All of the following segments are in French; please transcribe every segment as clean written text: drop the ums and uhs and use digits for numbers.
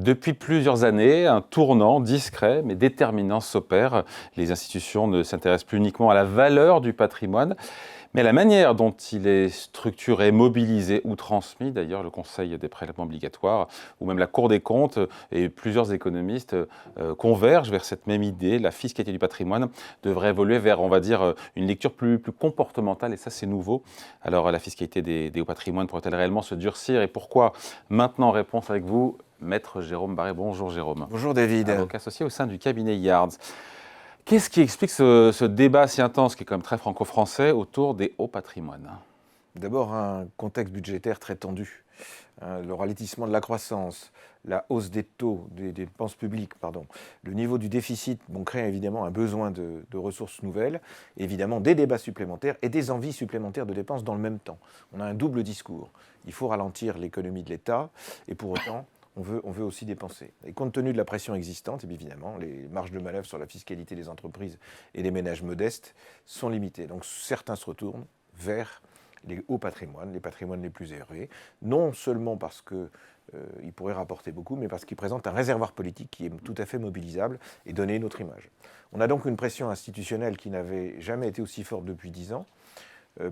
Depuis plusieurs années, un tournant discret mais déterminant s'opère. Les institutions ne s'intéressent plus uniquement à la valeur du patrimoine, mais à la manière dont il est structuré, mobilisé ou transmis. D'ailleurs, le Conseil des prélèvements obligatoires ou même la Cour des comptes et plusieurs économistes convergent vers cette même idée. La fiscalité du patrimoine devrait évoluer vers, on va dire, une lecture plus comportementale, et ça c'est nouveau. Alors la fiscalité des hauts patrimoines pourrait-elle réellement se durcir, et pourquoi? Maintenant, réponse avec vous, Maître Jérôme Barré. Bonjour Jérôme. Bonjour David. Avocat associé au sein du cabinet Yards. Qu'est-ce qui explique ce débat si intense, qui est quand même très franco-français, autour des hauts patrimoines? D'abord, un contexte budgétaire très tendu. Le ralentissement de la croissance, la hausse des taux, des dépenses publiques, le niveau du déficit crée évidemment un besoin de ressources nouvelles, évidemment des débats supplémentaires et des envies supplémentaires de dépenses dans le même temps. On a un double discours. Il faut ralentir l'économie de l'État et pour autant, on veut aussi dépenser. Et compte tenu de la pression existante, évidemment, les marges de manœuvre sur la fiscalité des entreprises et des ménages modestes sont limitées. Donc certains se retournent vers les hauts patrimoines, les patrimoines les plus élevés, non seulement parce qu'ils pourraient rapporter beaucoup, mais parce qu'ils présentent un réservoir politique qui est tout à fait mobilisable et donner une autre image. On a donc une pression institutionnelle qui n'avait jamais été aussi forte depuis 10 ans.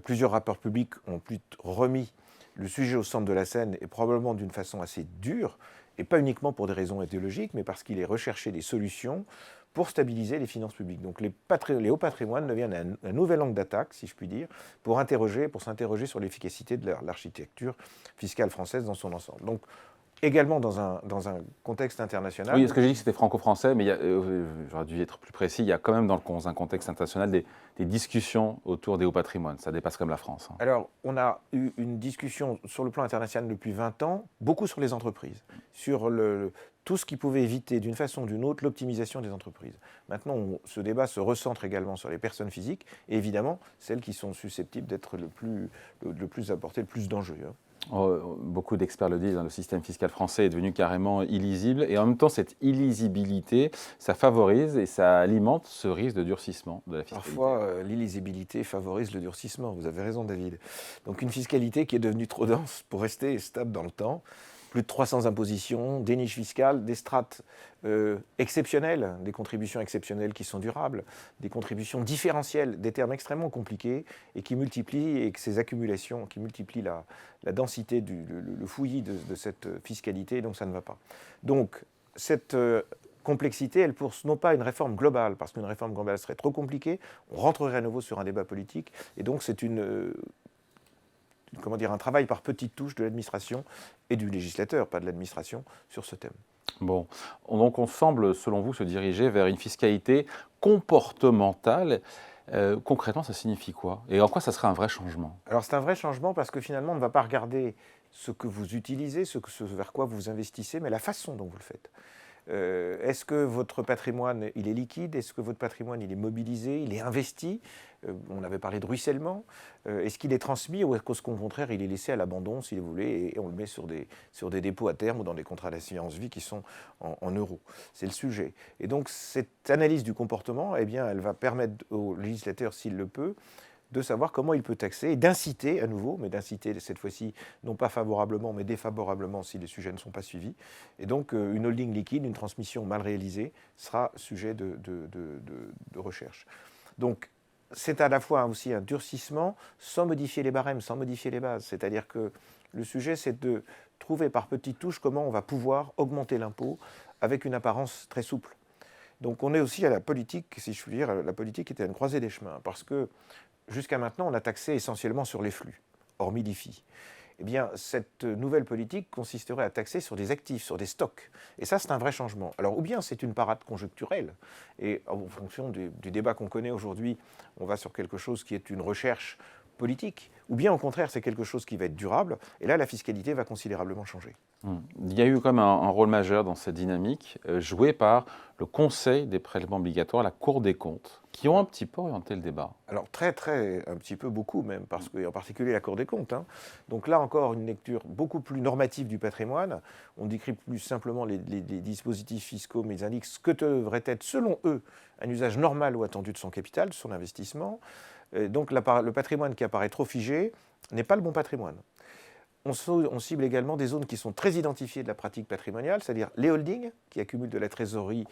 Plusieurs rapports publics ont remis le sujet au centre de la scène, et probablement d'une façon assez dure, et pas uniquement pour des raisons idéologiques, mais parce qu'il est recherché des solutions pour stabiliser les finances publiques. Donc les hauts patrimoines deviennent un nouvel angle d'attaque, si je puis dire, pour s'interroger sur l'efficacité de l'architecture fiscale française dans son ensemble. Donc également dans un contexte international. Oui, ce que j'ai dit, c'était franco-français, mais j'aurais dû être plus précis, il y a quand même dans un contexte international des discussions autour des hauts patrimoines. Ça dépasse comme la France. Alors, on a eu une discussion sur le plan international depuis 20 ans, beaucoup sur les entreprises, sur tout ce qui pouvait éviter d'une façon ou d'une autre l'optimisation des entreprises. Maintenant, ce débat se recentre également sur les personnes physiques, et évidemment, celles qui sont susceptibles d'être le plus apporter le plus d'enjeux. Beaucoup d'experts le disent, le système fiscal français est devenu carrément illisible, et en même temps cette illisibilité, ça favorise et ça alimente ce risque de durcissement de la fiscalité. Parfois, l'illisibilité favorise le durcissement, vous avez raison David. Donc une fiscalité qui est devenue trop dense pour rester stable dans le temps, plus de 300 impositions, des niches fiscales, des strates exceptionnelles, des contributions exceptionnelles qui sont durables, des contributions différentielles, des termes extrêmement compliqués et qui multiplient, et que ces accumulations qui multiplient la densité, le fouillis de cette fiscalité, et donc ça ne va pas. Donc cette complexité, elle pousse non pas une réforme globale, parce qu'une réforme globale serait trop compliquée, on rentrerait à nouveau sur un débat politique, et donc c'est un travail par petites touches de l'administration et du législateur, pas de l'administration, sur ce thème. Bon, donc on semble, selon vous, se diriger vers une fiscalité comportementale. Concrètement, ça signifie quoi? Et en quoi ça serait un vrai changement? Alors c'est un vrai changement parce que finalement, on ne va pas regarder ce que vous utilisez, ce vers quoi vous investissez, mais la façon dont vous le faites. Est-ce que votre patrimoine, il est liquide? Est-ce que votre patrimoine, il est mobilisé? Il est investi? On avait parlé de ruissellement. Est-ce qu'il est transmis, ou est-ce qu'au contraire, il est laissé à l'abandon, si vous voulez, et on le met sur des dépôts à terme ou dans des contrats d'assurance vie qui sont en euros? C'est le sujet. Et donc, cette analyse du comportement, eh bien, elle va permettre au législateur, s'il le peut, de savoir comment il peut taxer et d'inciter à nouveau, mais d'inciter cette fois-ci non pas favorablement mais défavorablement si les sujets ne sont pas suivis. Et donc une holding liquide, une transmission mal réalisée sera sujet de recherche. Donc c'est à la fois aussi un durcissement sans modifier les barèmes, sans modifier les bases. C'est-à-dire que le sujet, c'est de trouver par petites touches comment on va pouvoir augmenter l'impôt avec une apparence très souple. Donc on est aussi à la politique, si je puis dire, la politique était à une croisée des chemins, parce que jusqu'à maintenant, on a taxé essentiellement sur les flux, hormis l'IFI. Eh bien, cette nouvelle politique consisterait à taxer sur des actifs, sur des stocks. Et ça, c'est un vrai changement. Alors, ou bien c'est une parade conjoncturelle, et en fonction du débat qu'on connaît aujourd'hui, on va sur quelque chose qui est une recherche politique, ou bien au contraire, c'est quelque chose qui va être durable, et là, la fiscalité va considérablement changer. Il y a eu quand même un rôle majeur dans cette dynamique, joué par le Conseil des prélèvements obligatoires, la Cour des comptes, qui ont un petit peu orienté le débat. Alors un petit peu beaucoup même, parce qu'en particulier la Cour des comptes. Donc là encore, une lecture beaucoup plus normative du patrimoine. On décrit plus simplement les dispositifs fiscaux, mais ils indiquent ce que devrait être, selon eux, un usage normal ou attendu de son capital, de son investissement. Donc le patrimoine qui apparaît trop figé n'est pas le bon patrimoine. on cible également des zones qui sont très identifiées de la pratique patrimoniale, c'est-à-dire les holdings, qui accumulent de la trésorerie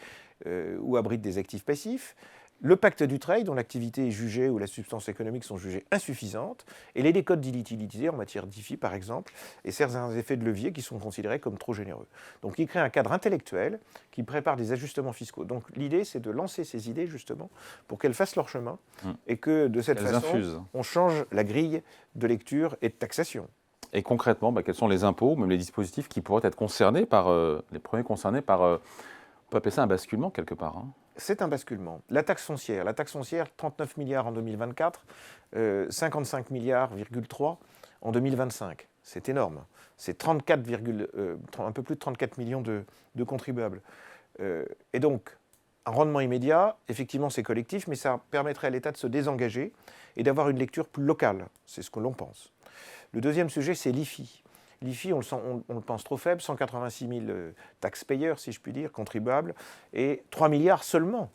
ou abritent des actifs passifs, le pacte du trade, dont l'activité est jugée ou la substance économique sont jugées insuffisantes, et les décodes d'illiquidité en matière d'IFI, par exemple, et certains effets de levier qui sont considérés comme trop généreux. Donc il crée un cadre intellectuel qui prépare des ajustements fiscaux. Donc l'idée, c'est de lancer ces idées, justement, pour qu'elles fassent leur chemin, et que de cette façon, infusent. on change la grille de lecture et de taxation. Et concrètement, quels sont les impôts, même les dispositifs qui pourraient être concernés par, les premiers concernés par, on peut appeler ça un basculement quelque part, hein. C'est un basculement. La taxe foncière, 39 milliards en 2024, 55 milliards,3 en 2025. C'est énorme. C'est 34, un peu plus de 34 millions de contribuables. Et donc, un rendement immédiat, effectivement, c'est collectif, mais ça permettrait à l'État de se désengager et d'avoir une lecture plus locale. C'est ce que l'on pense. Le deuxième sujet, c'est l'IFI. L'IFI, on le pense trop faible, 186 000 taxpayeurs, si je puis dire, contribuables, et 3 milliards seulement,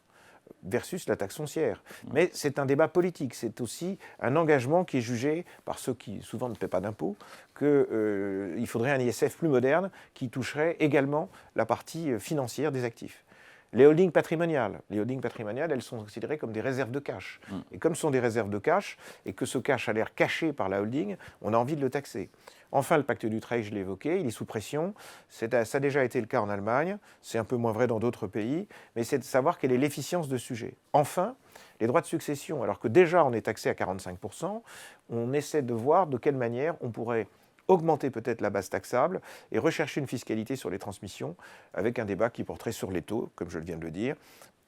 versus la taxe foncière. Mais c'est un débat politique, c'est aussi un engagement qui est jugé par ceux qui souvent ne paient pas d'impôts, qu'il faudrait un ISF plus moderne qui toucherait également la partie financière des actifs. Les holdings patrimoniales, elles sont considérées comme des réserves de cash. Et comme ce sont des réserves de cash, et que ce cash a l'air caché par la holding, on a envie de le taxer. Enfin, le pacte du trade, je l'ai évoqué, il est sous pression. Ça a déjà été le cas en Allemagne, c'est un peu moins vrai dans d'autres pays, mais c'est de savoir quelle est l'efficience de ce sujet. Enfin, les droits de succession, alors que déjà on est taxé à 45%, on essaie de voir de quelle manière on pourrait augmenter peut-être la base taxable et rechercher une fiscalité sur les transmissions avec un débat qui porterait sur les taux, comme je viens de le dire,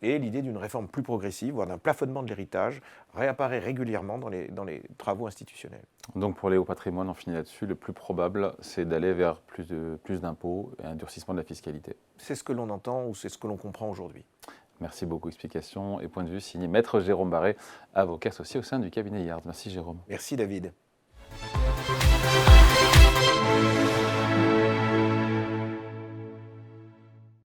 et l'idée d'une réforme plus progressive, voire d'un plafonnement de l'héritage, réapparaît régulièrement dans les travaux institutionnels. Donc pour les hauts patrimoines, on finit là-dessus, le plus probable, c'est d'aller vers plus d'impôts et un durcissement de la fiscalité. C'est ce que l'on entend ou c'est ce que l'on comprend aujourd'hui. Merci beaucoup. Explication et point de vue signé Maître Jérôme Barré, avocat associé au sein du cabinet Yard. Merci Jérôme. Merci David.